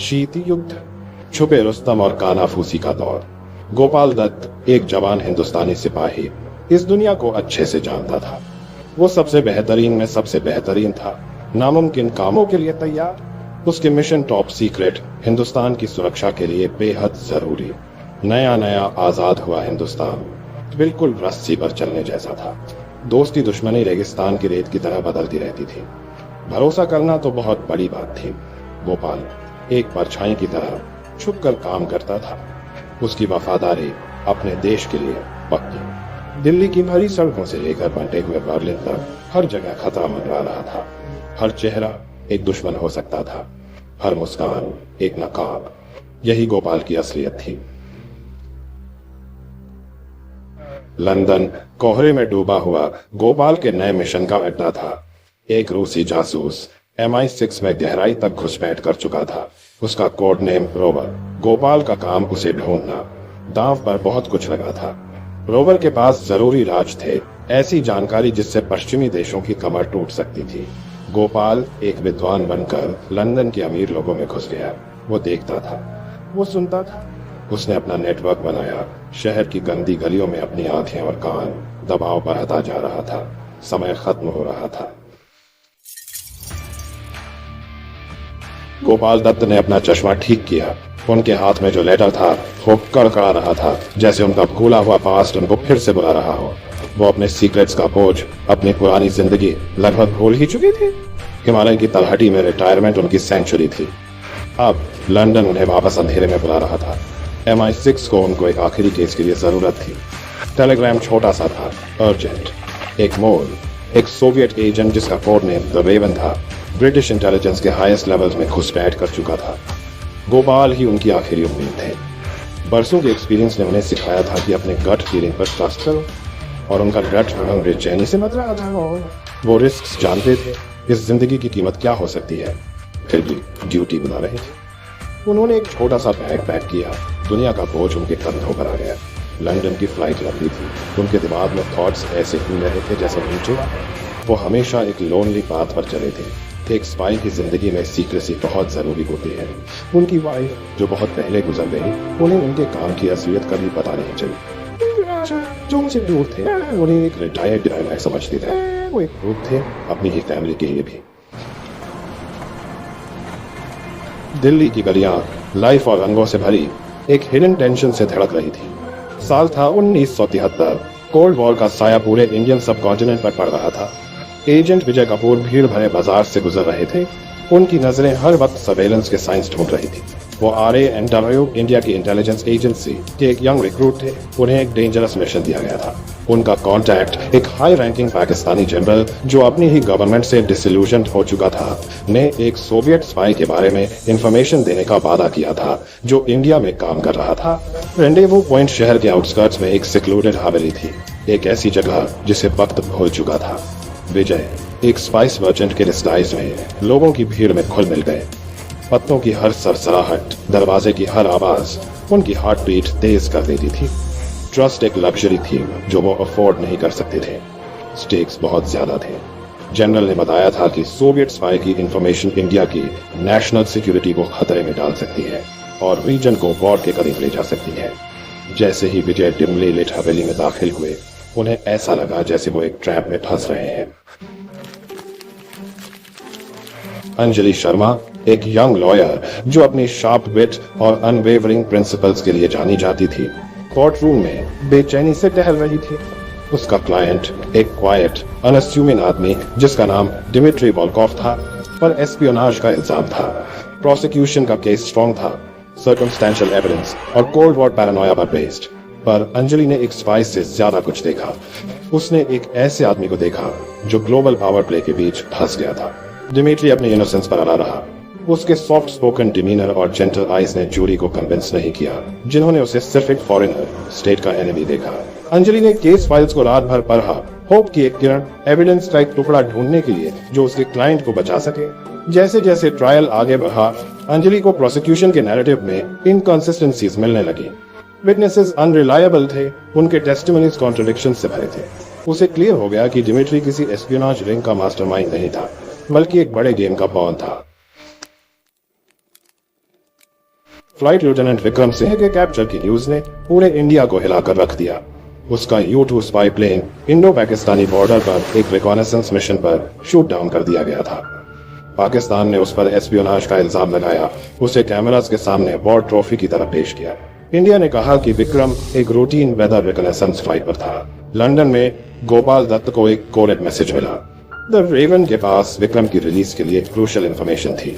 शीत युद्ध, छुपे रुस्तम और कानाफूसी का दौर। गोपाल दत्त एक जवान हिंदुस्तानी सिपाही इस दुनिया को अच्छे से जानता था। वो सबसे बेहतरीन में सबसे बेहतरीन था, नामुमकिन कामों के लिए तैयार। उसके मिशन टॉप सीक्रेट, हिंदुस्तान की सुरक्षा के लिए बेहद जरूरी। नया नया आजाद हुआ हिंदुस्तान बिल्कुल रस्सी पर चलने जैसा था। दोस्ती दुश्मनी रेगिस्तान की रेत की तरह बदलती रहती थी। भरोसा करना तो बहुत बड़ी बात थी। गोपाल एक परछाई की तरह छुपकर काम करता था। उसकी वफादारी अपने देश के लिए पक्की। दिल्ली की भरी सड़कों से लेकर बंटे हुए बर्लिन तक हर जगह खतरा मंडरा रहा था। हर चेहरा एक दुश्मन हो सकता था, हर मुस्कान एक नकाब। यही गोपाल की असलियत थी। लंदन कोहरे में डूबा हुआ गोपाल के नए मिशन का अड्डा था। एक रूसी जासूस MI6 में गहराई तक घुसपैठ कर चुका था। उसका कोड नेम रोवर। गोपाल का काम उसे ढूंढना। दांव पर बहुत कुछ लगा था। रोवर के पास जरूरी राज थे, ऐसी जानकारी जिससे पश्चिमी देशों की कमर टूट सकती थी। गोपाल एक विद्वान बनकर लंदन के अमीर लोगों में घुस गया। वो देखता था, वो सुनता था। उसने अपना नेटवर्क बनाया। शहर की गंदी गलियों में अपनी आंखें और कान दबाव बढ़ता जा रहा था। समय खत्म हो रहा था। गोपाल दत्त ने अपना चश्मा ठीक किया। उनके हाथ में जो लेटर था वो कड़कड़ा रहा था, जैसे उनका भूला हुआ पास्ट उनको फिर से बुला रहा हो। वो अपने सीक्रेट्स का बोझ, अपनी पुरानी जिंदगी लगभग भूल ही चुकी थी। हिमालय की तलहटी में रिटायरमेंट उनकी सेंचुरी थी। अब लंदन उन्हें वापस अंधेरे में बुला रहा था। MI6 को उनको एक आखिरी केस के लिए जरूरत थी। टेलीग्राम छोटा सा था, अर्जेंट। एक मोल, एक सोवियत एजेंट जिसका कोड नेम द रेवन था, ब्रिटिश इंटेलिजेंस के हाईएस्ट लेवल्स में घुसपैठ कर चुका था। गोपाल ही उनकी आखिरी उम्मीद थे। बरसों के एक्सपीरियंस ने उन्हें सिखाया था कि अपने गट फीलिंग पर ट्रस्ट करो, और उनका गट बेचैनी से मत रहा था। वो रिस्क जानते थे, इस जिंदगी की कीमत क्या हो सकती है, फिर भी ड्यूटी बना रहे थे। उन्होंने एक छोटा सा बैग पैक किया। दुनिया का बोझ उनके कंधों पर आ गया। लंदन की फ्लाइट लंबी थी। उनके दिमाग में थॉट्स ऐसे घूम रहे थे जैसे नीचे। वो हमेशा एक लोनली पाथ पर चले थे। एक स्पाई की जिंदगी में सीक्रेसी बहुत जरूरी होती है। उनकी वाइफ जो बहुत पहले गुजर गई, उन्हें उनके काम की असलियत कभी पता नहीं चली। जो उनसे दूर थे, उन्हें एक रिटायर्ड डिप्लोमेट समझते थे। वो एक ग्रुप थे अपनी ही फैमिली के लिए भी। दिल्ली की गलियां लाइफ और रंगों से भरी एक हिडन टेंशन से धड़क रही थी। साल था 1973। कोल्ड वॉर का साया पूरे इंडियन सब कॉन्टिनेंट पर पड़ रहा था। एजेंट विजय कपूर भीड़ भरे बाजार से गुजर रहे थे। उनकी नजरें हर वक्त सर्वेलेंस के साइंस ढूंढ रही थी। वो RANW इंडिया की इंटेलिजेंस एजेंसी के एक यंग रिक्रूट थे। उन्हें एक डेंजरस मिशन दिया गया था। उनका कॉन्टैक्ट एक हाई रैंकिंग पाकिस्तानी जनरल जो अपनी ही गवर्नमेंट से डिसइल्यूजन्ड हो चुका था, ने एक सोवियत स्पाई के बारे में इंफॉर्मेशन देने का वादा किया था जो इंडिया में काम कर रहा था। रेंडेवू पॉइंट शहर के आउटस्कर्ट्स में एक सिक्लूडेड हवेली थी, एक ऐसी जगह जिसे वक्त भूल चुका था। विजय एक स्पाइस मर्चेंट के डिस्गाइज में लोगों की भीड़ में घुल मिल गए। पत्तों की हर सरसराहट, दरवाजे की हर आवाज उनकी हार्ट बीट तेज कर देती थी। ट्रस्ट एक लग्जरी थी जो वो अफोर्ड नहीं कर सकते थे। स्टेक्स बहुत ज्यादा थे। जनरल ने बताया था कि सोवियत स्पाई की इंफॉर्मेशन इंडिया की नेशनल सिक्योरिटी को खतरे में डाल सकती है और रीजन को वॉर के करीब ले जा सकती है। जैसे ही विजय डिमली लिट हवेली में दाखिल हुए, उन्हें ऐसा लगा जैसे वो एक ट्रैप में फंस रहे हैं। अंजलि शर्मा एक यंग लॉयर जो अपनी शार्प विट और अनवेवरिंग प्रिंसिपल्स के लिए जानी जाती थी, कोर्ट रूम में बेचैनी से टहल रही थी। उसका क्लाइंट एक क्वाइट अनअस्यूमिंग आदमी जिसका नाम डिमिट्री वोल्कोव था, पर एस्पियोनाज का इल्जाम था। प्रोसिक्यूशन का केस स्ट्रॉन्ग था, सर्कमस्टेंशियल एविडेंस और कोल्ड वॉर पैरानोया पर बेस्ड। पर अंजलि ने एक स्पाई से ज्यादा कुछ देखा। उसने एक ऐसे आदमी को देखा जो ग्लोबल पावर प्ले के बीच फंस गया था। डिमिट्री अपने इनोसेंस पर अड़ा रहा। उसके सॉफ्ट स्पोकन डिमीनर और जेंटल आइज ने जूरी को कन्विंस नहीं किया, जिन्होंने उसे सिर्फ एक फॉरेनर, स्टेट का एनिमी देखा। अंजलि ने केस फाइल्स को रात भर पढ़ा, होप की एक किरण, एविडेंस का एक टुकड़ा ढूंढने के लिए जो उसके क्लाइंट को बचा सके। जैसे जैसे ट्रायल आगे बढ़ा, अंजलि को प्रोसिक्यूशन के नैरेटिव में इनकंसिस्टेंसीज मिलने लगी। विटनेसेस अनरिलायबल थे, उनके टेस्टिमनीज कॉन्ट्रडिक्शन से भरे थे। उसे क्लियर हो गया कि डिमिट्री किसी एस्पियोनाज रिंग का मास्टरमाइंड नहीं था, बल्कि एक बड़े गेम का पॉन था। फ्लाइट लेफ्टिनेंट विक्रम सिंह के कैप्चर की न्यूज ने पूरे इंडिया को हिलाकर रख दिया। उसका U-2 spy plane Indo Pakistani border पर एक रिकॉनेसेंस मिशन पर शूट डाउन कर दिया गया था। पाकिस्तान ने उस पर एस्पियोनाज का इल्जाम लगाया, उसे कैमरास के सामने वॉर ट्रॉफी की तरह पेश किया। इंडिया ने कहा कि विक्रम एक रूटीन वेदर रिकॉनेसेंस फ्लाइट पर था। लंदन में गोपाल दत्त को एक कोडेड मैसेज मिला। द रेवन के पास विक्रम की रिलीज के लिए क्रूशियल इंफॉर्मेशन थी।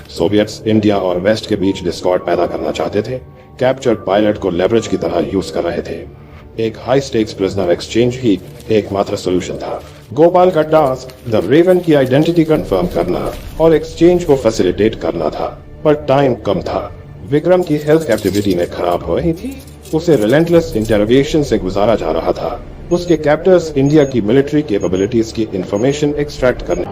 सोवियट्स इंडिया और वेस्ट के बीच डिस्कॉर्ड पैदा करना चाहते थे। कैप्चर्ड पायलट को लेवरेज की तरह यूज कर रहे थे। एक हाई स्टेक्स प्रिजनर एक्सचेंज ही एकमात्र सोल्यूशन था। गोपाल का टास्क द रेवन की आइडेंटिटी कंफर्म करना और एक्सचेंज को फैसिलिटेट करना था, पर टाइम कम था। विक्रम की हेल्थ कैपेबिलिटी में खराब हो रही थी। उसे रिलेंटलेस इंटेरोगेशन से गुजारा जा रहा था। उसके कैप्टर्स इंडिया की मिलिट्री कैपेबिलिटीज की इंफॉर्मेशन एक्सट्रैक्ट करने